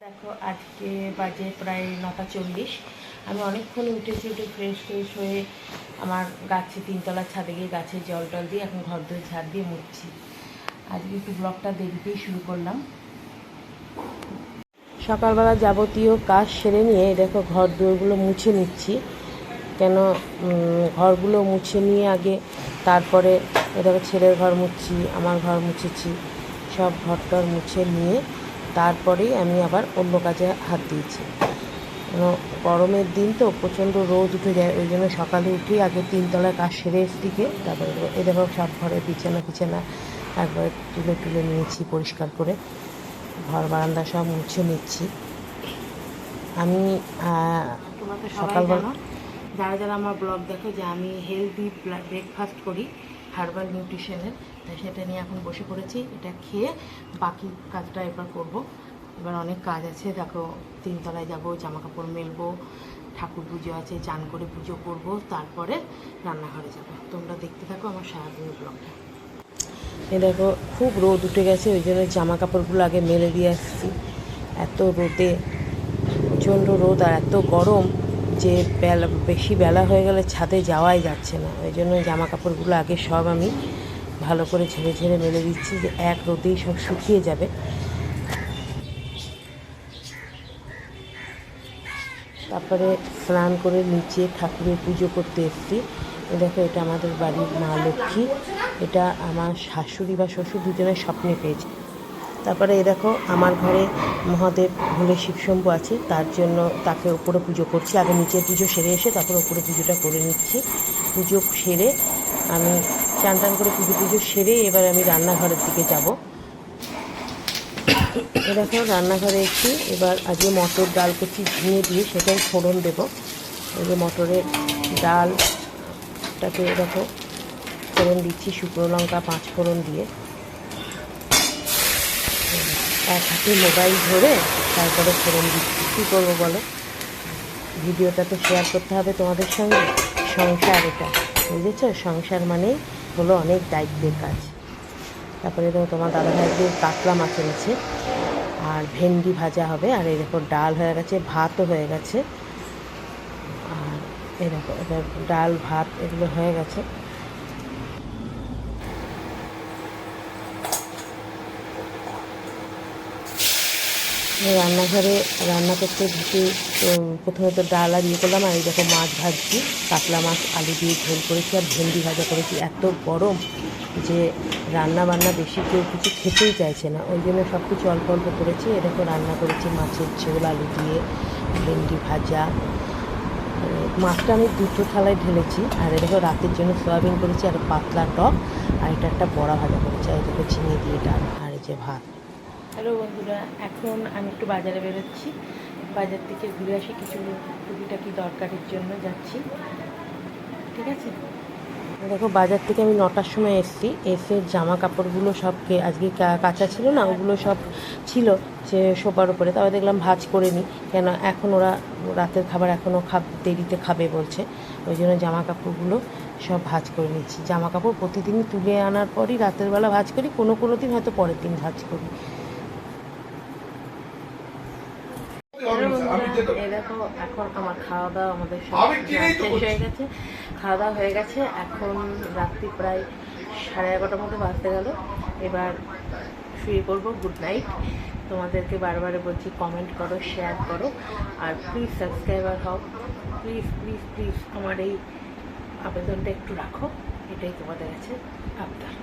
দেখো আজকে বাজে প্রায় 9:40। আমি অনেকক্ষণ উঠে ফ্রেশ হয়ে আমার গাছে তিনতলার ছাদে গিয়ে গাছে জল টল দিয়ে এখন ঘর ধরে ঝাড় দিয়ে মুছছি। আজকে একটু ব্লগটা দেরিতেই শুরু করলাম। সকালবেলা যাবতীয় কাজ সেরে নিয়ে দেখো ঘর দুয়ারগুলো মুছে নিচ্ছি। কেন ঘরগুলো মুছে নিয়ে আগে তারপরে দেখো ছেলের ঘর মুছছি, আমার ঘর মুছেছি, সব ঘরটর মুছে নিয়ে তারপরেই আমি আবার অন্য কাজে হাত দিয়েছি। গরমের দিন তো প্রচণ্ড রোদ উঠে যায়, ওই জন্য সকালে উঠেই আগে তিনতলায় কাজ সেরে এসদিকে তারপরে এ দেখো সব ঘরে বিছানা একবারে তুলে নিয়েছি পরিষ্কার করে, ঘর বারান্দা সব মুছে নিচ্ছি। আমি সকালবেলা যারা আমার ব্লগ দেখো যে আমি হেলদি ব্রেকফাস্ট করি হার্বাল নিউট্রিশনের, তাই সেটা নিয়ে এখন বসে পড়েছি। এটা খেয়ে বাকি কাজটা এবার করব। এবার অনেক কাজ আছে, দেখো তিনতলায় যাব, জামা কাপড় মেলবো, ঠাকুর পুজো আছে, চান করে পুজো করব, তারপরে রান্নাঘরে যাব। তোমরা দেখতে থাকো আমার সারাদিনের ব্লগটা। এ দেখো খুব রোদ উঠে গেছে, ওই জন্য জামা কাপড়গুলো আগে মেলে দিয়ে আসছি। এত রোদে প্রচণ্ড রোদ আর এত গরম যে বেশি বেলা হয়ে গেলে ছাদে যাওয়াই যাচ্ছে না, ওই জন্য জামা কাপড়গুলো আগে সব আমি ভালো করে ঝেড়ে মেলে দিচ্ছি যে এক রোদেই সব শুকিয়ে যাবে। তারপরে স্নান করে নিচে ঠাকুরের পুজো করতে এসেছি। দেখো এটা আমাদের বাড়ির মা লক্ষ্মী, এটা আমার শাশুড়ি বা শ্বশুর দুজনের স্বপ্নে পেয়েছে। তারপরে এ দেখো আমার ঘরে মহাদেব ভোলে শিবশম্ভু আছে, তার জন্য তাকে উপরে পুজো করছি। আগে নিচের পুজো সেরে এসে তারপর উপরে পুজোটা করে নিচ্ছি। পুজো সেরে আমি চান করে পুজো সেরে এবার আমি রান্নাঘরের দিকে যাব। এ দেখো রান্নাঘরে একটু এবার আজকে মটর ডাল করছি ঝিঙে দিয়ে, সেটাই ফোড়ন দেবো। এই যে মটরের ডালটাকে দেখো ফোড়ন দিচ্ছি, শুকনো লঙ্কা 5 ফোড়ন দিয়ে। এক হাতে মোবাইল ধরে তারপরে ফোড়ন দিচ্ছি। কী করবো বলো, ভিডিওটা তো শেয়ার করতে হবে তোমাদের সঙ্গে। সংসার এটা, বুঝেছ? সংসার মানেই হলো অনেক দায়িত্বের কাজ। তারপরে দেখো তোমার দাদাভাইকে কাতলা মাছ এনেছে, আর ভেন্ডি ভাজা হবে, আর এরকম ডাল হয়ে গেছে, ভাতও হয়ে গেছে। আর এরকম ডাল ভাত এগুলো হয়ে গেছে। রান্নাঘরে রান্না করতে ঢুকে প্রথমে তো ডাল আর করলাম, আর এই দেখো মাছ ভাজছি, কাতলা মাছ আলু দিয়ে ঝোল করেছি আর ভেন্ডি ভাজা করেছি। এত গরম যে রান্না বান্না বেশি কেউ কিছু খেতেই চাইছে না, ওই জন্য সব কিছু অল্প অল্প করেছি। এরকম রান্না করেছি মাছের ঝোল, আলু দিয়ে ভেন্ডি ভাজা। মাছটা আমি 2টো থালায় ঢেলেছি। আর এরকম রাতের জন্য সয়াবিন করেছি আর পাতলা টক, আর এটা একটা বড়া ভাজা করেছি, আর এরকম ঝিঙে দিয়ে ডাল, আর এই যে ভাত। হ্যালো বন্ধুরা, এখন আমি একটু বাজারে বেরোচ্ছি, বাজার থেকে ঘুরে আসি, কিছু টুকিটাকি দরকারের জন্য যাচ্ছি, ঠিক আছে? দেখো বাজার থেকে আমি 9টার সময় এসে জামা কাপড়গুলো সব আজকে কাঁচা ছিল না, ওগুলো সব ছিল যে সোফার উপরে। তারপরে দেখলাম ভাঁজ করে নিই, কেন এখন ওরা রাতের খাবার এখনও দেরিতে খাবে বলছে, ওই জন্য জামা কাপড়গুলো সব ভাঁজ করে নিচ্ছি। জামা কাপড় প্রতিদিনই তুলে আনার পরই রাতের বেলা ভাঁজ করি, কোনো দিন হয়তো পরের দিন ভাঁজ করি। দেখো এখন আমার খাওয়া দাওয়া আমাদের সব শেষ হয়ে গেছে, খাওয়া দাওয়া হয়ে গেছে। এখন রাত্রি প্রায় 11:30 মতো বাজতে গেল, এবার শুয়ে পড়বো। Good night. তোমাদেরকে বারবার বলছি কমেন্ট করো, শেয়ার করো, আর প্লিজ সাবস্ক্রাইবার হও। প্লিজ আমার এই আবেদনটা একটু রাখো, এটাই তোমাদের কাছে আবদার।